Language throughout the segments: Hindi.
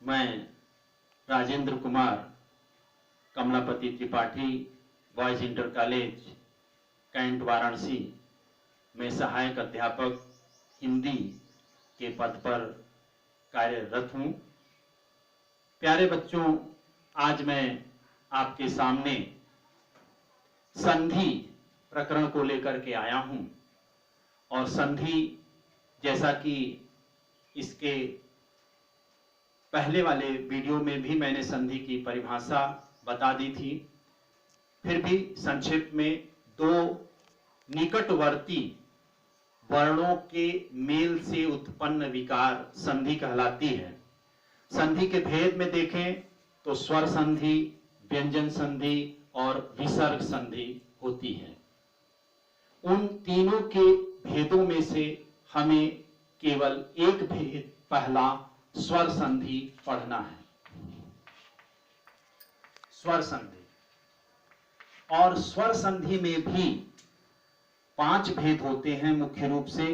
मैं Rajendra Kumar Kamlapati Tripathi boys inter college cantt Varanasi में सहायक अध्यापक हिंदी के पद पर कार्यरत हूँ। प्यारे बच्चों, आज मैं आपके सामने संधि प्रकरण को लेकर के आया हूँ और संधि, जैसा कि इसके पहले वाले वीडियो में भी मैंने संधि की परिभाषा बता दी थी, फिर भी संक्षेप में दो निकटवर्ती वर्णों के मेल से उत्पन्न विकार संधि कहलाती है। संधि के भेद में देखें तो स्वर संधि, व्यंजन संधि और विसर्ग संधि होती है। उन तीनों के भेदों में से हमें केवल एक भेद, पहला स्वर संधि पढ़ना है। स्वर संधि, और स्वर संधि में भी 5 भेद होते हैं मुख्य रूप से।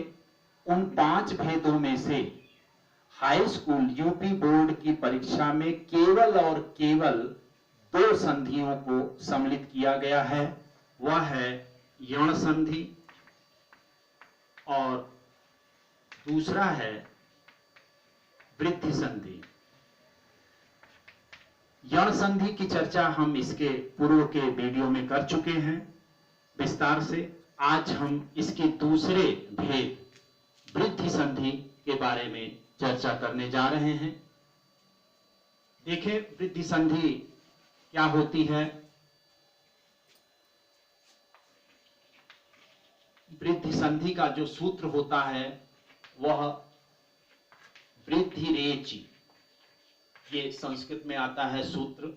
उन 5 भेदों में से हाई स्कूल यूपी बोर्ड की परीक्षा में केवल और केवल 2 संधियों को सम्मिलित किया गया है। वह है यण संधि और दूसरा है वृद्धि संधि। यण संधि की चर्चा हम इसके पूर्व के वीडियो में कर चुके हैं विस्तार से। आज हम इसके दूसरे भेद वृद्धि संधि के बारे में चर्चा करने जा रहे हैं। देखें, वृद्धि संधि क्या होती है। वृद्धि संधि का जो सूत्र होता है वह वृद्धि रेचि, ये संस्कृत में आता है सूत्र।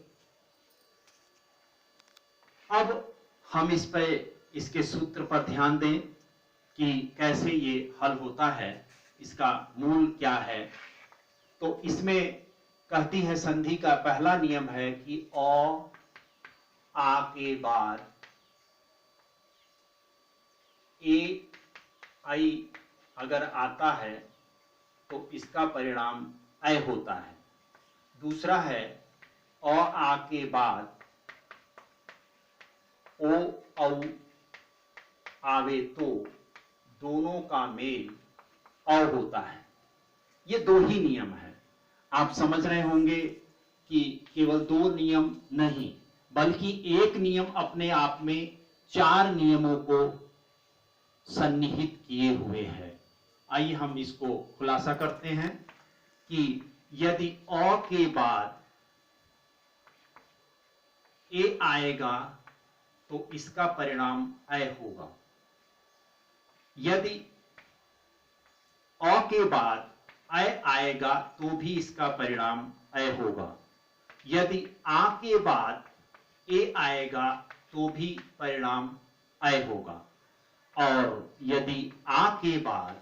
अब हम इसके सूत्र पर ध्यान दें कि कैसे ये हल होता है, इसका मूल क्या है। तो इसमें कहती है संधि का पहला नियम है कि आ के बाद ए आई अगर आता है तो इसका परिणाम ऐ होता है। दूसरा है आ के बाद ओ औ आवे तो दोनों का मेल औ होता है। ये 2 ही नियम है। आप समझ रहे होंगे कि केवल 2 नियम नहीं, बल्कि एक नियम अपने आप में 4 नियमों को सन्निहित किए हुए है। आइए हम इसको खुलासा करते हैं कि यदि अ के बाद ए आएगा तो इसका परिणाम ऐ होगा। यदि अ के बाद ऐ आएगा तो भी इसका परिणाम ऐ होगा। यदि आ के बाद ए आएगा तो भी परिणाम ऐ होगा। और यदि आ के बाद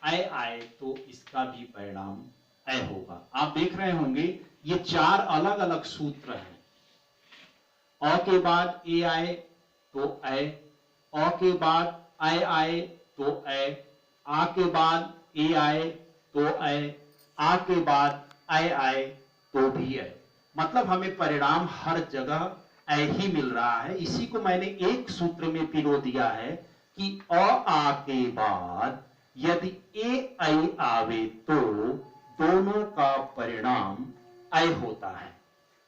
ऐ आए तो इसका भी परिणाम ऐ होगा। आप देख रहे होंगे ये 4 अलग अलग सूत्र हैं। अ के बाद ए आए तो ऐ, अ के बाद ऐ आए तो ऐ, आ के बाद ए आए तो ऐ, आ के बाद ऐ आए तो भी ऐ। मतलब हमें परिणाम हर जगह ऐ ही मिल रहा है। इसी को मैंने एक सूत्र में पिरो दिया है कि आ के बाद यदि ए ऐ आवे तो दोनों का परिणाम ऐ होता है।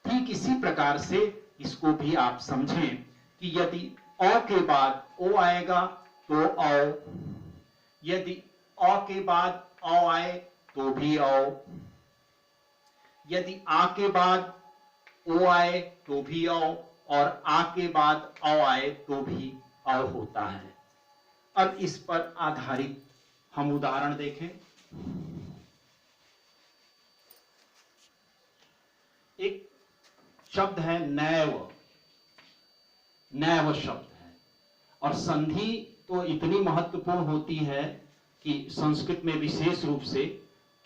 ठीक इसी प्रकार से इसको भी आप समझें कि यदि अ के बाद ओ आएगा तो औ, यदि अ के बाद औ आए तो भी औ, यदि आ के बाद ओ आए तो भी औ, और आ के बाद औ आए तो भी औ होता है। अब इस पर आधारित हम उदाहरण देखें। एक शब्द है नैव, नैव शब्द है। और संधि तो इतनी महत्वपूर्ण होती है कि संस्कृत में विशेष रूप से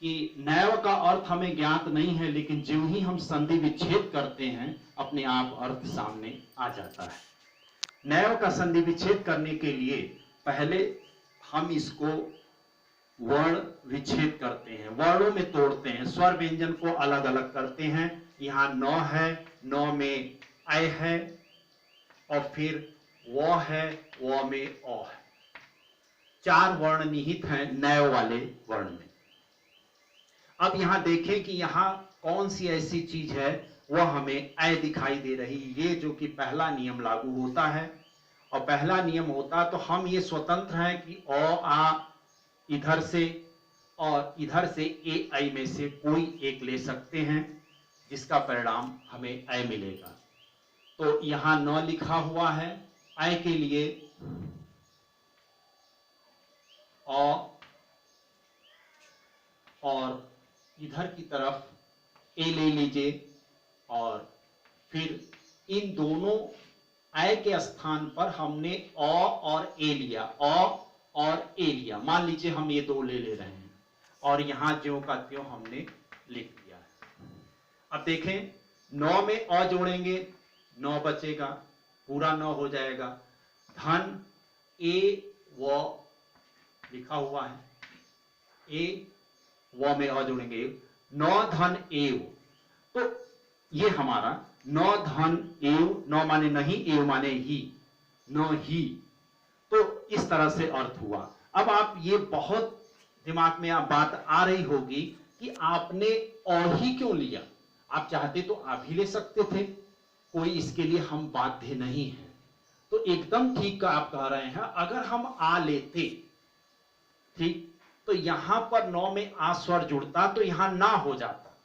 कि नैव का अर्थ हमें ज्ञात नहीं है, लेकिन जो ही हम संधि विच्छेद करते हैं अपने आप अर्थ सामने आ जाता है। नैव का संधि विच्छेद करने के लिए पहले हम इसको वर्ण विच्छेद करते हैं, वर्णों में तोड़ते हैं, स्वर व्यंजन को अलग अलग करते हैं। यहाँ नौ है, नौ में ऐ है, और फिर वो है, वो में ओ है। चार वर्ण निहित हैं नए वाले वर्ण में। अब यहां देखें कि यहां कौन सी ऐसी चीज है वह हमें ऐ दिखाई दे रही। ये जो कि पहला नियम लागू होता है, और पहला नियम होता तो हम ये स्वतंत्र हैं कि ओ आ इधर से और इधर से ए ऐ में से कोई एक ले सकते हैं, जिसका परिणाम हमें ऐ मिलेगा। तो यहां न लिखा हुआ है, ऐ के लिए औ, और इधर की तरफ ए ले लीजिए, और फिर इन दोनों ऐ के स्थान पर हमने अ और ए लिया, अ और ए लिया। मान लीजिए हम ये दो ले रहे हैं, और यहां ज्यों का त्यों हमने लिख दिया है। अब देखें, 9 में अ जोड़ेंगे, 9 बचेगा, पूरा 9 हो जाएगा। धन ए व लिखा हुआ है, ए व में अ जोड़ेंगे, 9 धन एव। तो ये हमारा 9 धन एव, 9 माने नहीं, एव माने ही, 9 ही। तो इस तरह से अर्थ हुआ। अब आप ये बहुत दिमाग में आप बात आ रही होगी कि आपने अ ही क्यों लिया। आप चाहते तो आप ही ले सकते थे, कोई इसके लिए हम बाध्य नहीं है। तो एकदम ठीक का आप कह रहे हैं, अगर हम आ लेते, ठीक, तो यहां पर 9 में आ स्वर जुड़ता तो यहां ना हो जाता।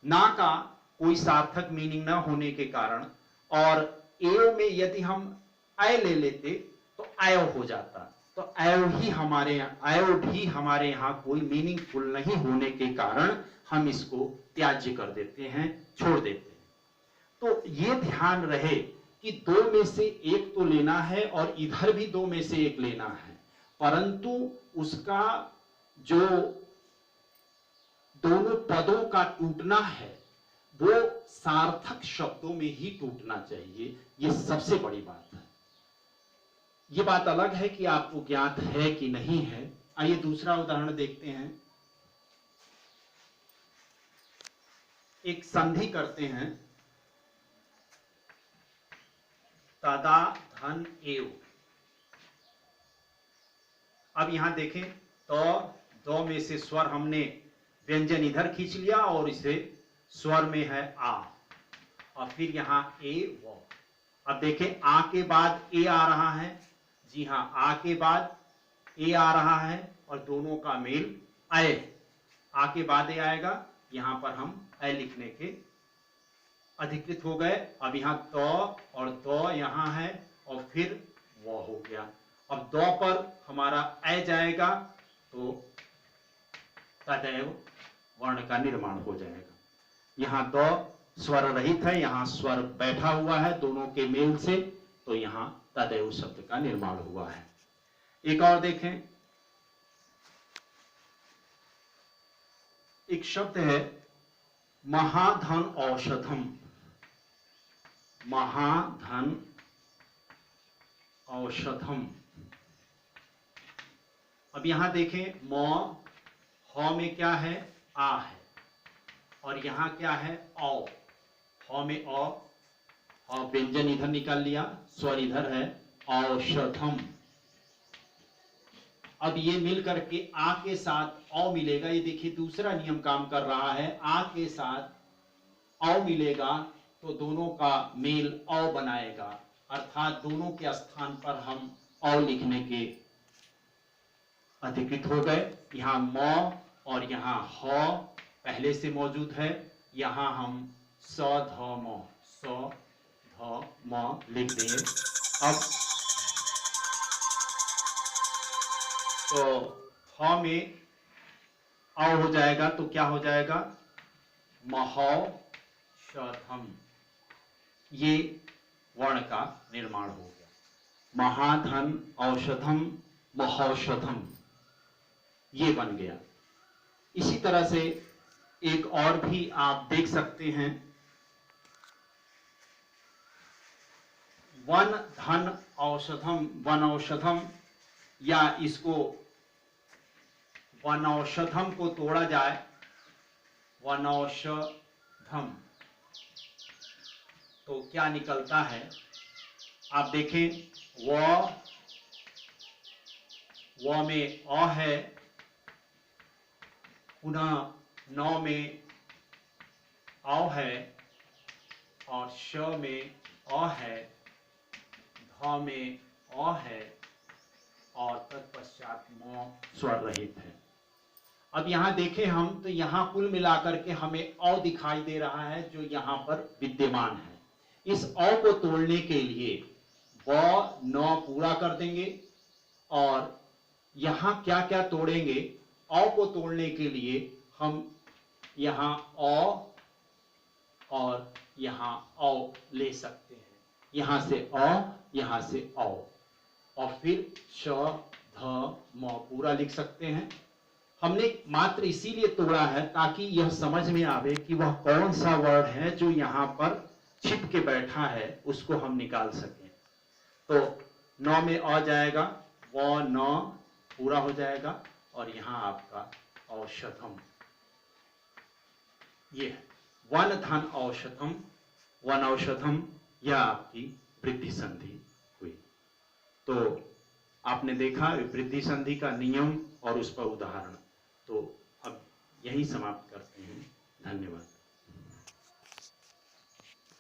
ना का कोई सार्थक मीनिंग ना होने के कारण, और एव में यदि हम ऐ ले लेते तो ऐव हो जाता। तो ऐव भी हमारे यहाँ कोई मीनिंगफुल नहीं होने के कारण हम इसको त्याज्य कर देते हैं, छोड़ देते हैं। तो ये ध्यान रहे कि दो में से एक तो लेना है, और इधर भी दो में से एक लेना है, परंतु उसका जो दोनों पदों का टूटना है वो सार्थक शब्दों में ही टूटना चाहिए। ये सबसे बड़ी बात है। ये बात अलग है कि आपको ज्ञात है कि नहीं है। आइए दूसरा उदाहरण देखते हैं। एक संधि करते हैं, तदा धन एव। अब यहां देखें, तो दो में से स्वर हमने व्यंजन इधर खींच लिया, और इसे स्वर में है आ, और फिर यहां ए वो। अब देखें, आ के बाद ए आ रहा है, जी हां, आ के बाद ए आ रहा है, और दोनों का मेल ऐ। आ के बाद ए आएगा, यहां पर हम ऐ लिखने के अधिकृत हो गए। अब यहां तो और दो यहां है, और फिर वो हो गया। अब दो पर हमारा ऐ जाएगा, तो तदैव वर्ण का निर्माण हो जाएगा। यहां दो स्वर रहित है, यहां स्वर बैठा हुआ है दोनों के मेल से, तो यहां तदैव शब्द का निर्माण हुआ है। एक और देखें, एक शब्द है महाधन औषधम। महाधन औषधम। अब यहां देखें, म ह में क्या है, आ है, और यहां क्या है, औ। ह में औ, और व्यंजन इधर निकाल लिया, स्वर इधर है, औषधम। अब ये मिल करके आ के साथ औ मिलेगा। ये देखिए दूसरा नियम काम कर रहा है, आ के साथ औ मिलेगा तो दोनों का मेल औ बनाएगा, अर्थात दोनों के स्थान पर हम औ लिखने के अधिकृत हो गए। यहाँ म और यहाँ ह पहले से मौजूद है, यहाँ हम स ध म, स ध म लिख देंगे। अब तो ह में औ हो जाएगा, तो क्या हो जाएगा, महौषधम। ये वर्ण का निर्माण हो गया। महाधन औषधम, महौषधम, ये बन गया। इसी तरह से एक और भी आप देख सकते हैं, वन धन औषधम, वन औषधम, या इसको वनौषधम को तोड़ा जाए, वनौषधम, तो क्या निकलता है? आप देखें, व में अ है, पुनः नौ में औ है, और श में अ है, ध में अ है, और तत्पश्चात म स्वर रहित है। अब यहां देखें हम, तो यहां कुल मिलाकर के हमें अ दिखाई दे रहा है जो यहां पर विद्यमान है। इस अ को तोड़ने के लिए व न पूरा कर देंगे, और यहां क्या क्या तोड़ेंगे? अ को तोड़ने के लिए हम यहां अ और यहां औ ले सकते हैं। यहां से अ, यहां से औ, और फिर श ध म पूरा लिख सकते हैं। हमने मात्र इसीलिए तोड़ा है ताकि यह समझ में आवे कि वह कौन सा वर्ड है जो यहां पर छिप के बैठा है, उसको हम निकाल सकें। तो 9 में अ जाएगा, व न पूरा हो जाएगा, और यहां आपका औषधम, ये है वन धन औषधम, वन औषधम, यह आपकी वृद्धि संधि हुई। तो आपने देखा वृद्धि संधि का नियम और उस पर उदाहरण। तो अब यही समाप्त करते हैं। धन्यवाद।